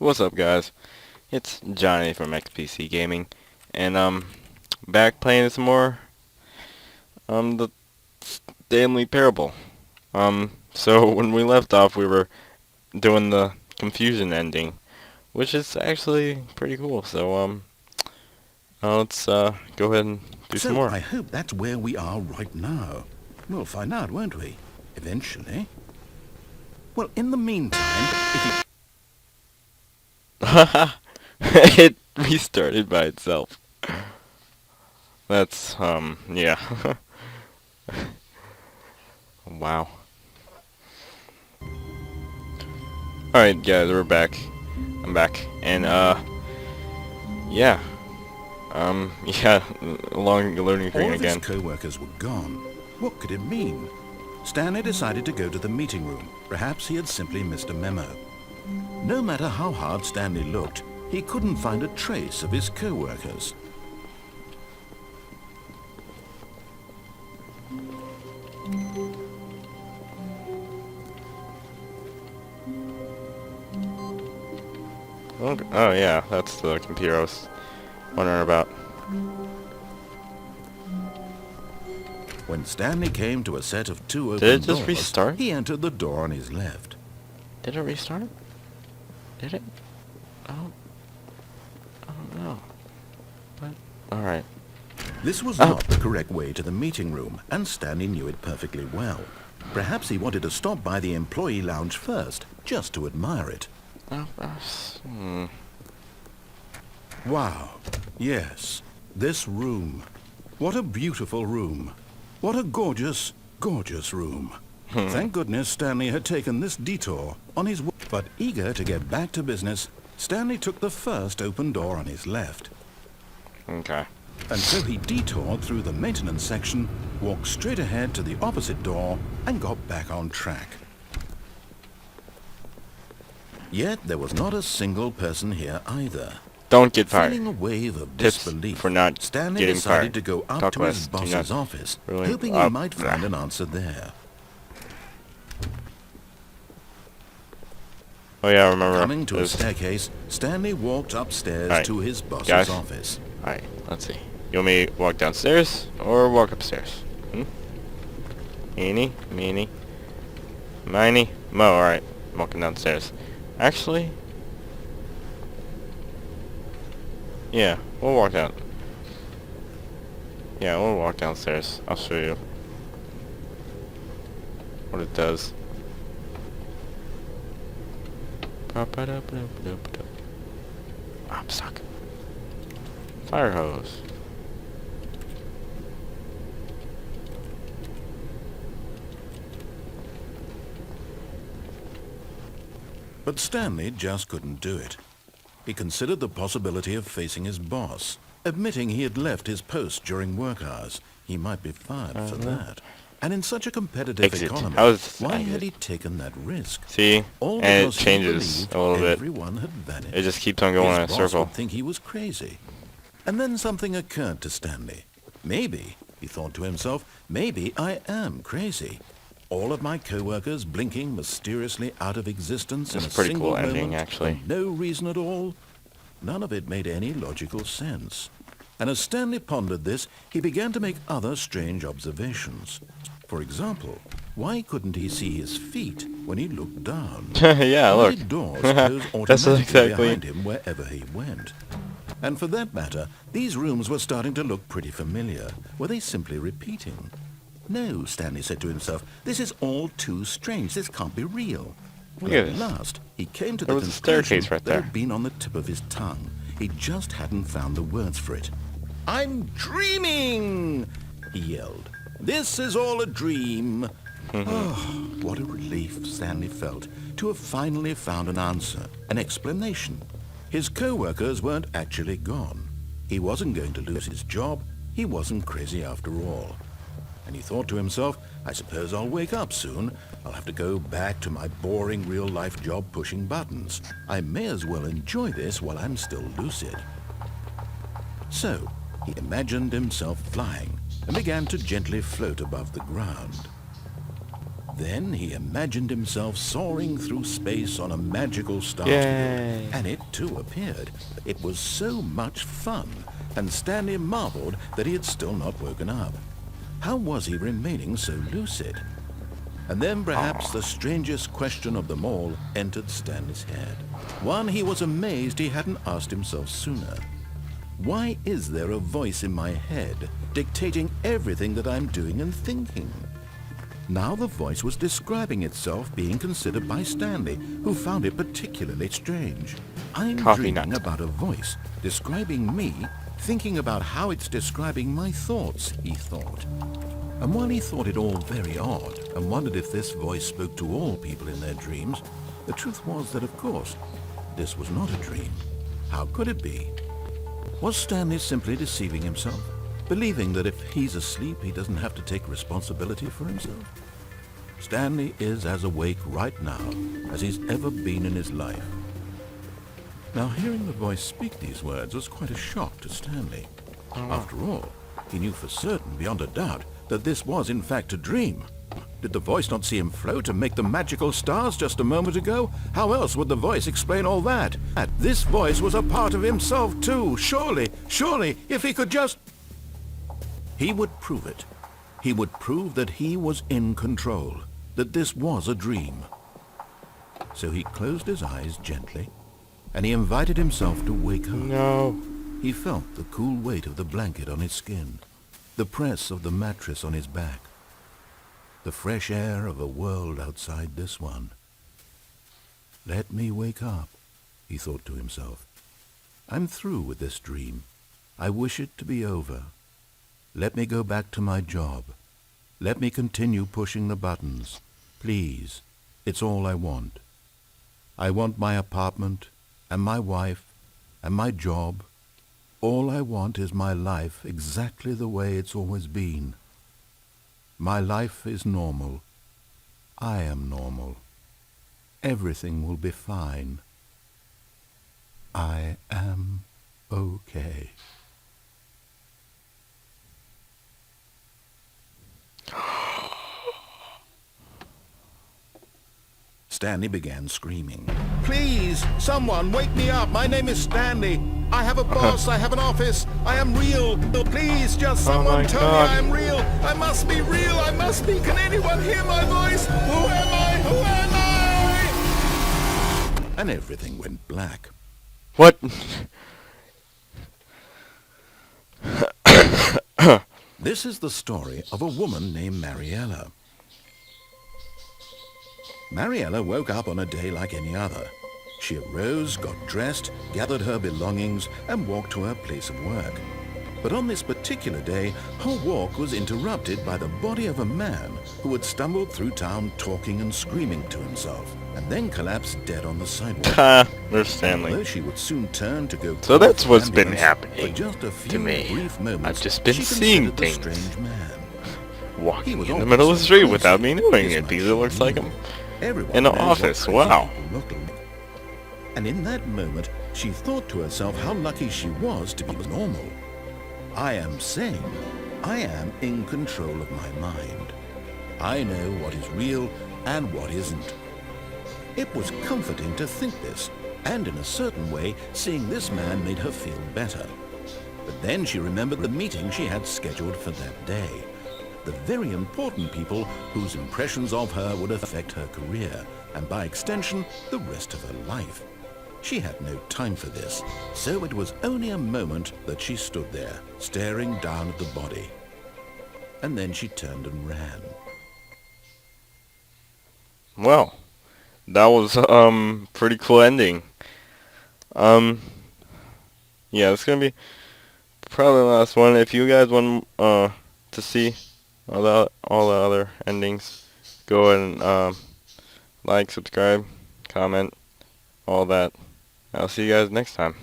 What's up, guys? It's Johnny from XPC Gaming, and back playing some more the Stanley Parable. So when we left off, we were doing the confusion ending, which is actually pretty cool. So let's go ahead and do some So more. I hope that's where we are right now. We'll find out, won't we? Eventually. Well, in the meantime, if you... It restarted by itself. That's yeah. Wow. Alright guys, we're back. I'm back. And yeah. Yeah, along the loading screen all of his again. co-workers were gone, what could it mean? Stanley decided to go to the meeting room. Perhaps he had simply missed a memo. No matter how hard Stanley looked, he couldn't find a trace of his co-workers. Oh yeah, that's the computer I was wondering about. When Stanley came to a set of two open Did it just doors, restart? he entered the door on his left. Did it restart? Did it? I don't know. But alright. This was not the correct way to the meeting room, and Stanley knew it perfectly well. Perhaps he wanted to stop by the employee lounge first, just to admire it. Wow. Yes, this room. What a beautiful room. What a gorgeous, gorgeous room. Thank goodness Stanley had taken this detour on his way. But eager to get back to business, Stanley took the first open door on his left. Okay. And so he detoured through the maintenance section, walked straight ahead to the opposite door, and got back on track. Yet there was not a single person here either. Don't get fired. Feeling a wave of Tips disbelief, for not Stanley getting decided fired. to go up Talk to less. his Do boss's not office, really hoping he might find an answer there. Oh yeah, I remember. Coming to a There's- staircase, Stanley walked upstairs Alright, to his boss's guys. office. Alright, let's see. You want me to walk downstairs or walk upstairs? Eeny, meeny, miny, mo. Alright, I'm walking downstairs. Actually, yeah, we'll walk down. Yeah, we'll walk downstairs. I'll show you what it does. I'm stuck. Fire hose. But Stanley just couldn't do it. He considered the possibility of facing his boss, admitting he had left his post during work hours. He might be fired for that. And in such a competitive Exit. economy, How is why exit? had he taken that risk? See? All And it because he changes believed a little bit. everyone had vanished. It just keeps on going in a His boss circle. would think he was crazy. And then something occurred to Stanley. Maybe, he thought to himself, maybe I am crazy. All of my co-workers blinking mysteriously out of existence in It's a a pretty single cool ending, moment, actually. for no reason at all. None of it made any logical sense. And as Stanley pondered this, he began to make other strange observations. For example, why couldn't he see his feet when he looked down? Yeah, Why look. did doors close That's automatically exactly- behind him wherever he went? And for that matter, these rooms were starting to look pretty familiar. Were they simply repeating? No, Stanley said to himself, this is all too strange. This can't be real. Look Well, at at this. last, he came to There the was a conclusion staircase right that there. had been on the tip of his tongue. He just hadn't found the words for it. I'm dreaming, he yelled. This is all a dream. Oh, what a relief Stanley felt to have finally found an answer, an explanation. His co-workers weren't actually gone. He wasn't going to lose his job. He wasn't crazy after all. And he thought to himself, I suppose I'll wake up soon. I'll have to go back to my boring real-life job pushing buttons. I may as well enjoy this while I'm still lucid. So, he imagined himself flying and began to gently float above the ground. Then he imagined himself soaring through space on a magical star field, Yay! and it too appeared. It was so much fun, and Stanley marveled that he had still not woken up. How was he remaining so lucid? And then perhaps the strangest question of them all entered Stanley's head. One he was amazed he hadn't asked himself sooner. Why is there a voice in my head dictating everything that I'm doing and thinking? Now the voice was describing itself being considered by Stanley, who found it particularly strange. I'm Coffee dreaming nut. about a voice describing me, thinking about how it's describing my thoughts, he thought. And while he thought it all very odd and wondered if this voice spoke to all people in their dreams, the truth was that, of course, this was not a dream. How could it be? Was Stanley simply deceiving himself, believing that if he's asleep he doesn't have to take responsibility for himself? Stanley is as awake right now as he's ever been in his life. Now, hearing the voice speak these words was quite a shock to Stanley. After all, he knew for certain, beyond a doubt, that this was in fact a dream. Did the voice not see him float and make the magical stars just a moment ago? How else would the voice explain all that? This voice was a part of himself too. Surely, if he could just... He would prove it. He would prove that he was in control, that this was a dream. So he closed his eyes gently, and he invited himself to wake up. No. He felt the cool weight of the blanket on his skin, the press of the mattress on his back, the fresh air of a world outside this one. Let me wake up, he thought to himself. I'm through with this dream. I wish it to be over. Let me go back to my job. Let me continue pushing the buttons. Please, it's all I want. I want my apartment, and my wife, and my job. All I want is my life exactly the way it's always been. My life is normal. I am normal. Everything will be fine. I am okay. Stanley began screaming. Please, someone, wake me up. My name is Stanley. I have a boss. I have an office. I am real. Please, just someone tell me I am real. I must be real. I must be. Can anyone hear my voice? Who am I? Who am I? And everything went black. What? This is the story of a woman named Mariella. Mariella woke up on a day like any other. She arose, got dressed, gathered her belongings, and walked to her place of work. But on this particular day, her walk was interrupted by the body of a man who had stumbled through town talking and screaming to himself, and then collapsed dead on the sidewalk. There's Stanley. Although she would soon turn to go So that's call what's the been ambulance, happening for just a few to me. brief moments, I've just been she seeing considered the things. strange man. Walking was in the almost middle of the street crazy. without me knowing This it much because she it looks like knew. him Everyone in the knows what office. crazy Wow. people look like. And in that moment, she thought to herself how lucky she was to be normal. I am sane. I am in control of my mind. I know what is real and what isn't. It was comforting to think this, and in a certain way, seeing this man made her feel better. But then she remembered the meeting she had scheduled for that day. The very important people whose impressions of her would affect her career, and by extension, the rest of her life. She had no time for this, so it was only a moment that she stood there, staring down at the body. And then she turned and ran. Well, that was pretty cool ending. Yeah, it's gonna be probably the last one. If you guys want to see all the other endings, go ahead and like, subscribe, comment, all that. I'll see you guys next time.